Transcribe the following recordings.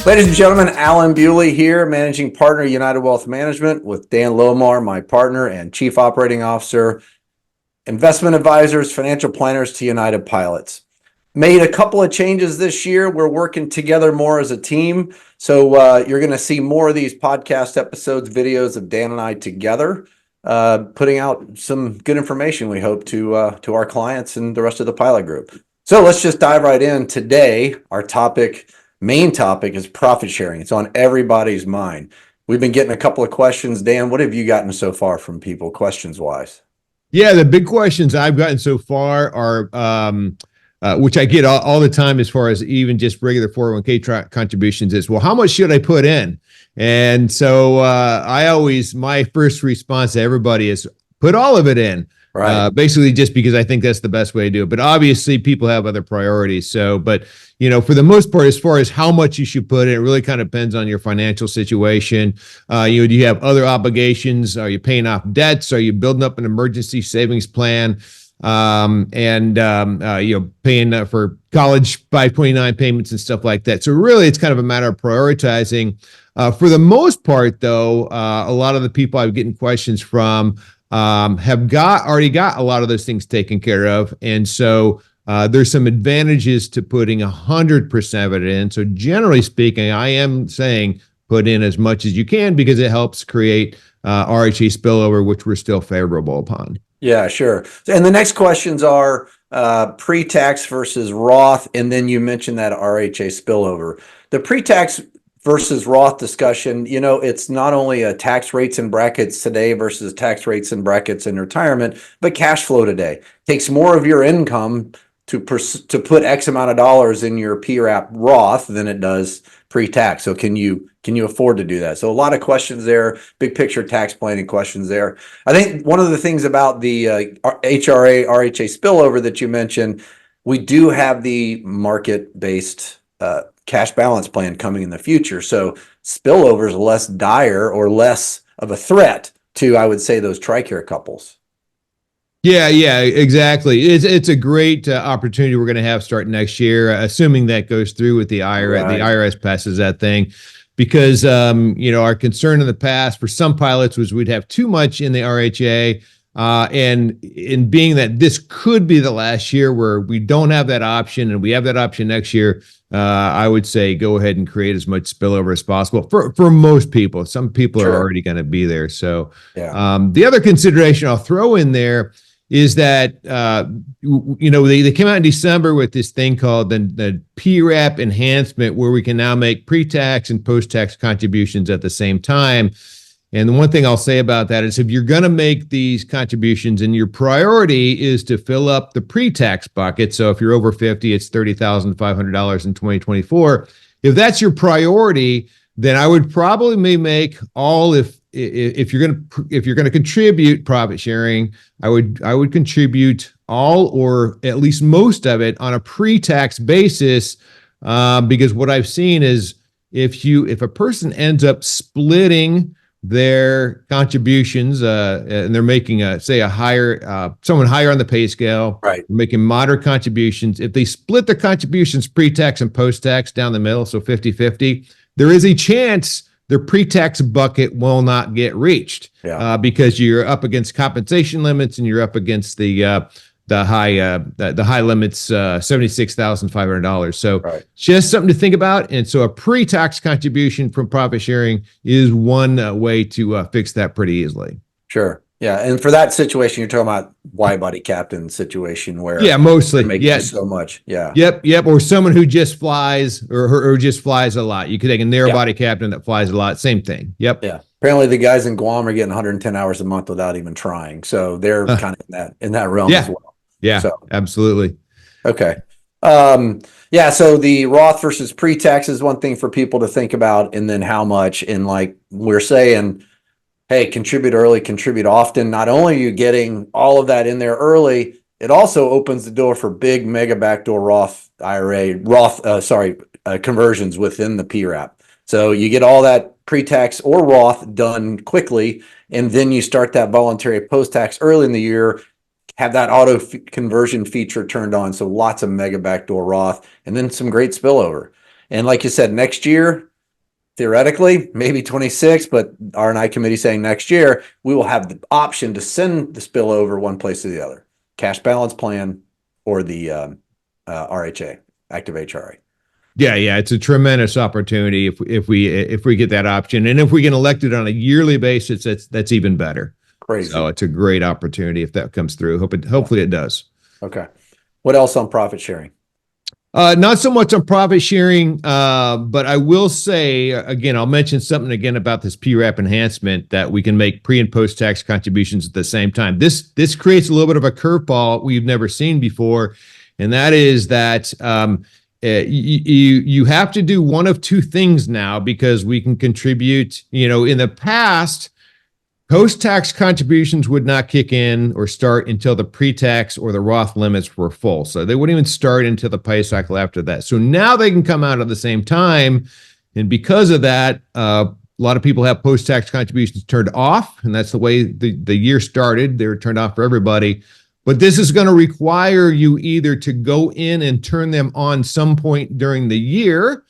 Ladies and gentlemen, Alan Bewley here, Managing Partner, United Wealth Management, with Dan Lohmar, my partner and Chief Operating Officer, Investment Advisors, Financial Planners to United Pilots. Made a couple of changes this year. We're working together more as a team. So you're going to see more of these podcast episodes, videos of Dan and I together, putting out some good information, we hope, to our clients and the rest of the pilot group. So let's just dive right in. Today, our main topic is profit sharing. It's on everybody's mind. We've been getting a couple of questions. Dan, what have you gotten so far from people, questions-wise? Yeah, the big questions I've gotten so far are, which I get all the time as far as even just regular 401k contributions, is, well, how much should I put in? And so my first response to everybody is put all of it in. Right. Basically just because I think that's the best way to do it. But obviously people have other priorities. So, but for the most part, as far as how much you should put in, it really kind of depends on your financial situation. Do you have other obligations? Are you paying off debts? Are you building up an emergency savings plan? Paying for college 529 payments and stuff like that. So really it's kind of a matter of prioritizing. For the most part though, a lot of the people I'm getting questions from have already got a lot of those things taken care of. And so there's some advantages to putting 100% of it in. So generally speaking, I am saying put in as much as you can because it helps create RHA spillover, which we're still favorable upon. Yeah, sure. And the next questions are pre-tax versus Roth. And then you mentioned that RHA spillover. The pre-tax versus Roth discussion, it's not only a tax rates and brackets today versus tax rates and brackets in retirement, but cash flow today. It takes more of your income to put X amount of dollars in your PRAP Roth than it does pre-tax. So can you afford to do that? So a lot of questions there, big picture tax planning questions there. I think one of the things about the HRA, RHA spillover that you mentioned, we do have the market-based cash balance plan coming in the future. So spillover is less dire or less of a threat to, I would say, those TRICARE couples. Yeah, exactly. It's a great opportunity we're going to have starting next year, assuming that goes through with the IRS. Right. The IRS passes that thing, because our concern in the past for some pilots was we'd have too much in the RHA. And in being that this could be the last year where we don't have that option and we have that option next year, I would say go ahead and create as much spillover as possible for most people. Some people are already going to be there. So the other consideration I'll throw in there is that, they came out in December with this thing called the PRAP enhancement, where we can now make pre-tax and post-tax contributions at the same time. And the one thing I'll say about that is if you're going to make these contributions and your priority is to fill up the pre-tax bucket, so if you're over 50, it's $30,500 in 2024. If that's your priority, then I would probably make all, if you're going to contribute profit sharing, I would contribute all or at least most of it on a pre-tax basis, because what I've seen is if a person ends up splitting their contributions, and they're making someone higher on the pay scale, right, making moderate contributions. If they split their contributions pre-tax and post-tax down the middle, so 50-50, there is a chance their pre-tax bucket will not get reached, because you're up against compensation limits and you're up against the high limits, $76,500. So just something to think about. And so a pre-tax contribution from profit sharing is one way to fix that pretty easily. Sure. Yeah. And for that situation, you're talking about wide body captain situation where mostly making so much. Yeah. Yep. Or someone who just flies or just flies a lot. You could take a narrow body captain that flies a lot. Same thing. Yep. Yeah. Apparently the guys in Guam are getting 110 hours a month without even trying. So they're kind of in that realm as well. Yeah, so, absolutely. Okay. So the Roth versus pre-tax is one thing for people to think about, and then how much. And like we're saying, hey, contribute early, contribute often. Not only are you getting all of that in there early, it also opens the door for big mega backdoor Roth conversions within the PRAP. So you get all that pre-tax or Roth done quickly, and then you start that voluntary post-tax early in the year. Have that auto conversion feature turned on. So lots of mega backdoor Roth, and then some great spillover. And like you said, next year, theoretically, maybe 26, but R&I committee saying next year, we will have the option to send the spillover one place or the other, cash balance plan or the RHA, active HRA. Yeah, it's a tremendous opportunity if we get that option, and if we get elected on a yearly basis, that's even better. Crazy. So it's a great opportunity if that comes through. Hopefully it does. Okay. What else on profit sharing? Not so much on profit sharing, but I will say, again, I'll mention something again about this PRAP enhancement, that we can make pre and post tax contributions at the same time. This creates a little bit of a curveball we've never seen before, and that is that you have to do one of two things now, because we can contribute. In the past, post-tax contributions would not kick in or start until the pre-tax or the Roth limits were full. So they wouldn't even start until the pay cycle after that. So now they can come out at the same time. And because of that, a lot of people have post-tax contributions turned off. And that's the way the year started. They were turned off for everybody. But this is going to require you either to go in and turn them on some point during the year,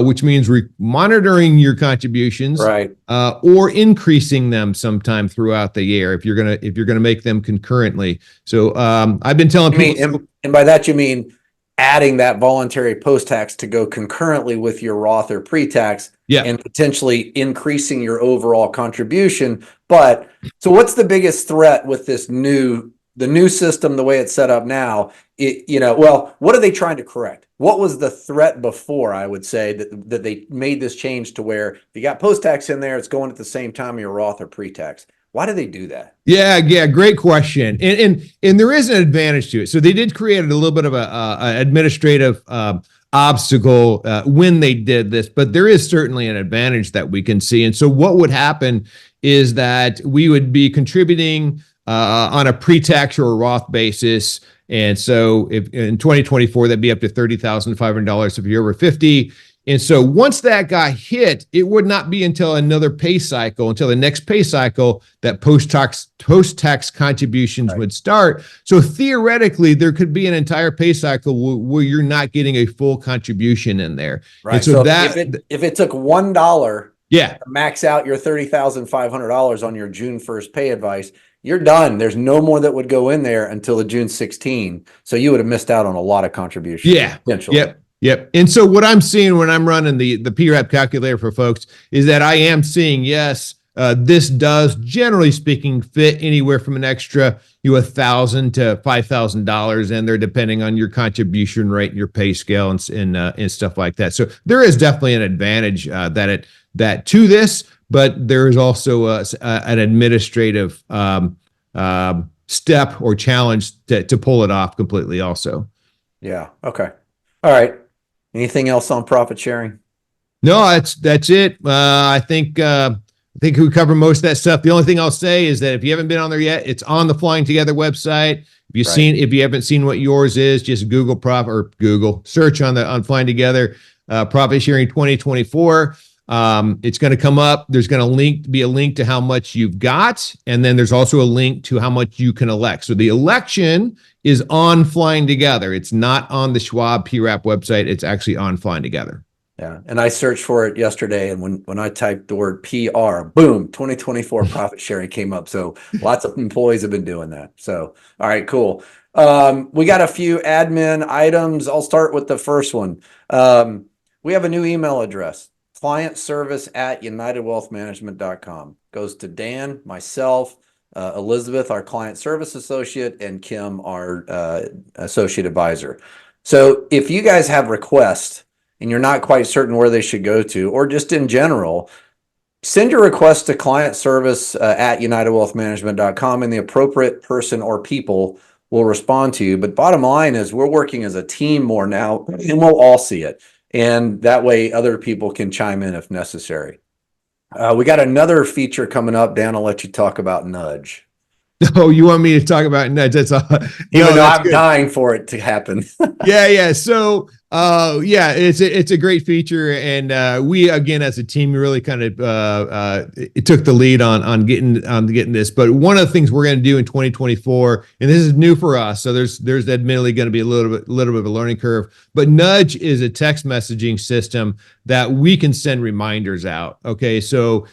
which means monitoring your contributions, right, or increasing them sometime throughout the year if you're gonna make them concurrently. So I've been telling people, and by that you mean adding that voluntary post-tax to go concurrently with your Roth or pre-tax, and potentially increasing your overall contribution. But so what's the biggest threat with this the new system, the way it's set up now? What are they trying to correct? What was the threat before, I would say, that they made this change to where if you got post-tax in there, it's going at the same time your Roth or pre-tax? Why do they do that? Yeah, great question. And there is an advantage to it. So they did create a little bit of a administrative obstacle when they did this, but there is certainly an advantage that we can see. And so what would happen is that we would be contributing on a pre-tax or a Roth basis. And so if in 2024, that'd be up to $30,500 if you're over 50. And so once that got hit, it would not be until another pay cycle, until the next pay cycle, that post-tax contributions would start. So theoretically, there could be an entire pay cycle where you're not getting a full contribution in there. Right. And so if it took $1 to max out your $30,500 on your June 1st pay advice, you're done. There's no more that would go in there until the June 16. So you would have missed out on a lot of contributions. Yeah. Yep. And so what I'm seeing when I'm running the PRAP calculator for folks is that I am seeing, this does, generally speaking, fit anywhere from an extra $1,000 to $5,000 in there, depending on your contribution rate and your pay scale and stuff like that. So there is definitely an advantage that to this, but there is also an administrative step or challenge to pull it off completely also. Yeah. Okay. All right. Anything else on profit sharing? No, that's it. I think we covered most of that stuff. The only thing I'll say is that if you haven't been on there yet, it's on the Flying Together website. If you haven't seen what yours is, just Google search on Flying Together profit sharing 2024. It's going to come up. There's going to be a link to how much you've got. And then there's also a link to how much you can elect. So the election is on Flying Together. It's not on the Schwab PRAP website. It's actually on Flying Together. Yeah. And I searched for it yesterday. And when I typed the word PR, boom, 2024 profit sharing came up. So lots of employees have been doing that. So, all right, cool. We got a few admin items. I'll start with the first one. We have a new email address. ClientService@UnitedWealthManagement.com. Goes to Dan, myself, Elizabeth, our client service associate, and Kim, our associate advisor. So if you guys have requests and you're not quite certain where they should go to, or just in general, send your request to ClientService@UnitedWealthManagement.com, and the appropriate person or people will respond to you. But bottom line is we're working as a team more now, and we'll all see it. And that way other people can chime in if necessary. We got another feature coming up. Dan, I'll let you talk about Nudge. Oh, you want me to talk about Nudge? That's all. Even though I'm dying for it to happen. Yeah. So Yeah, it's a great feature, and we again as a team really kind of it took the lead on getting this. But one of the things we're going to do in 2024, and this is new for us, so there's admittedly going to be a little bit of a learning curve. But Nudge is a text messaging system that we can send reminders out. Okay, so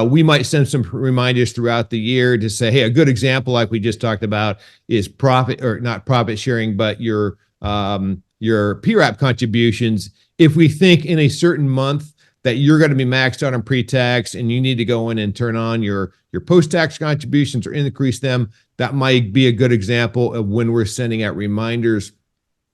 we might send some reminders throughout the year to say, hey, a good example like we just talked about is not profit sharing, but your PRAP contributions. If we think in a certain month that you're going to be maxed out on pre-tax and you need to go in and turn on your post-tax contributions or increase them, that might be a good example of when we're sending out reminders.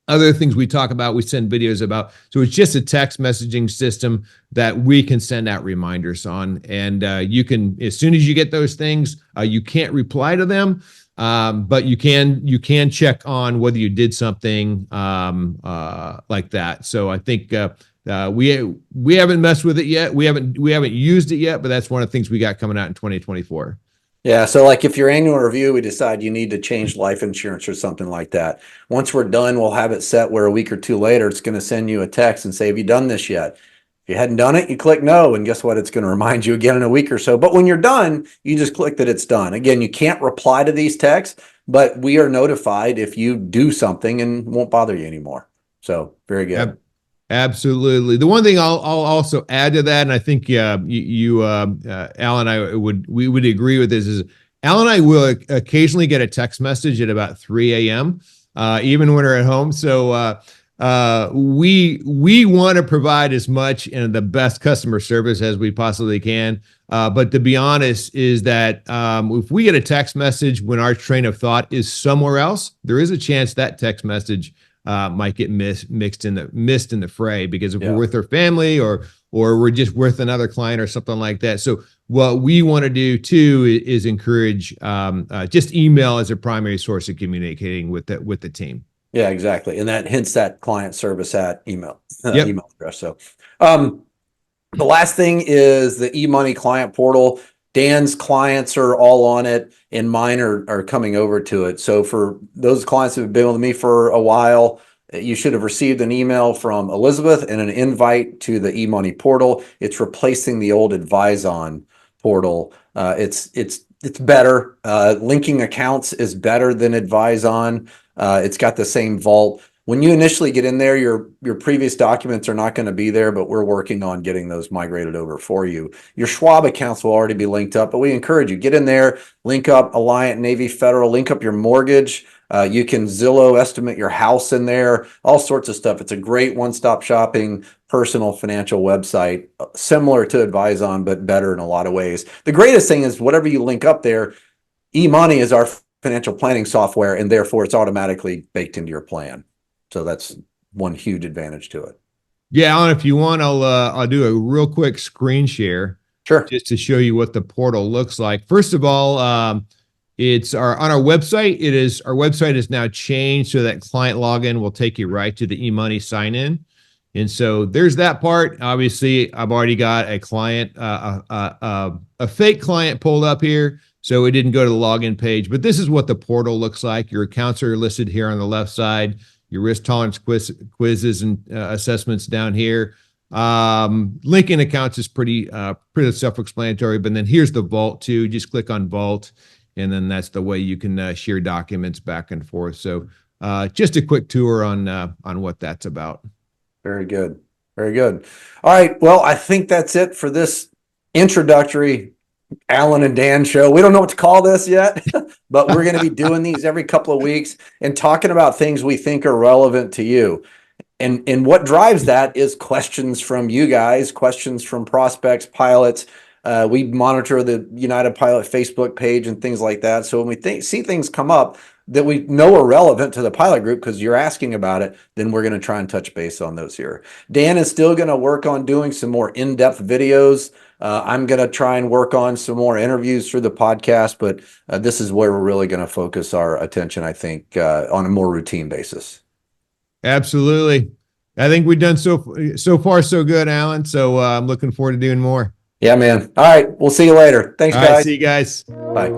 Other things we talk about, we send videos about. So it's just a text messaging system that we can send out reminders on. And you can, as soon as you get those things, you can't reply to them. But you can check on whether you did something like that. So I think we haven't messed with it yet. We haven't used it yet, but that's one of the things we got coming out in 2024. Yeah. So like if your annual review, we decide you need to change life insurance or something like that. Once we're done, we'll have it set where a week or two later, it's going to send you a text and say, have you done this yet? If you hadn't done it, you click no, and guess what? It's going to remind you again in a week or so. But when you're done, you just click that it's done. Again, you can't reply to these texts, but we are notified if you do something and won't bother you anymore. So very good. Absolutely. The one thing I'll also add to that, and I think Al and we would agree with this, is Al and I will occasionally get a text message at about 3 a.m. Even when we're at home. So we want to provide as much and the best customer service as we possibly can. But to be honest, is that if we get a text message when our train of thought is somewhere else, there is a chance that text message might get missed in the fray, because if we're with our family or we're just with another client or something like that. So what we want to do too is encourage just email as a primary source of communicating with the team. Yeah, exactly. And that hints that client service at email address. So the last thing is the eMoney client portal. Dan's clients are all on it, and mine are coming over to it. So for those clients who have been with me for a while, you should have received an email from Elizabeth and an invite to the eMoney portal. It's replacing the old Advise-On portal. It's better. Linking accounts is better than Advise-On. It's got the same vault. When you initially get in there, your previous documents are not going to be there, but we're working on getting those migrated over for you. Your Schwab accounts will already be linked up, but we encourage you, get in there, link up Alliant, Navy Federal, link up your mortgage. You can Zillow estimate your house in there, all sorts of stuff. It's a great one-stop shopping personal financial website, similar to Advise-On, but better in a lot of ways. The greatest thing is whatever you link up there, eMoney is our financial planning software, and therefore it's automatically baked into your plan. So that's one huge advantage to it. Yeah, Alan, if you want, I'll do a real quick screen share. Sure. Just to show you what the portal looks like. First of all, it's on our website. Our website is now changed so that client login will take you right to the eMoney sign in. And so there's that part. Obviously, I've already got a client, a fake client pulled up here. So it didn't go to the login page, but this is what the portal looks like. Your accounts are listed here on the left side. Your risk tolerance quizzes and assessments down here. Linking accounts is pretty self-explanatory, but then here's the vault too. Just click on vault, and then that's the way you can share documents back and forth. So just a quick tour on what that's about. Very good. Very good. All right. Well, I think that's it for this introductory Alan and Dan show. We don't know what to call this yet, but we're going to be doing these every couple of weeks and talking about things we think are relevant to you. And what drives that is questions from you guys, questions from prospects, pilots. We monitor the United Pilot Facebook page and things like that. So when we see things come up that we know are relevant to the pilot group because you're asking about it, then we're going to try and touch base on those here. Dan is still going to work on doing some more in-depth videos. I'm going to try and work on some more interviews for the podcast, but this is where we're really going to focus our attention, I think, on a more routine basis. Absolutely. I think we've done so far so good, Alan. So I'm looking forward to doing more. Yeah, man. All right. We'll see you later. Thanks, guys. See you guys. Bye.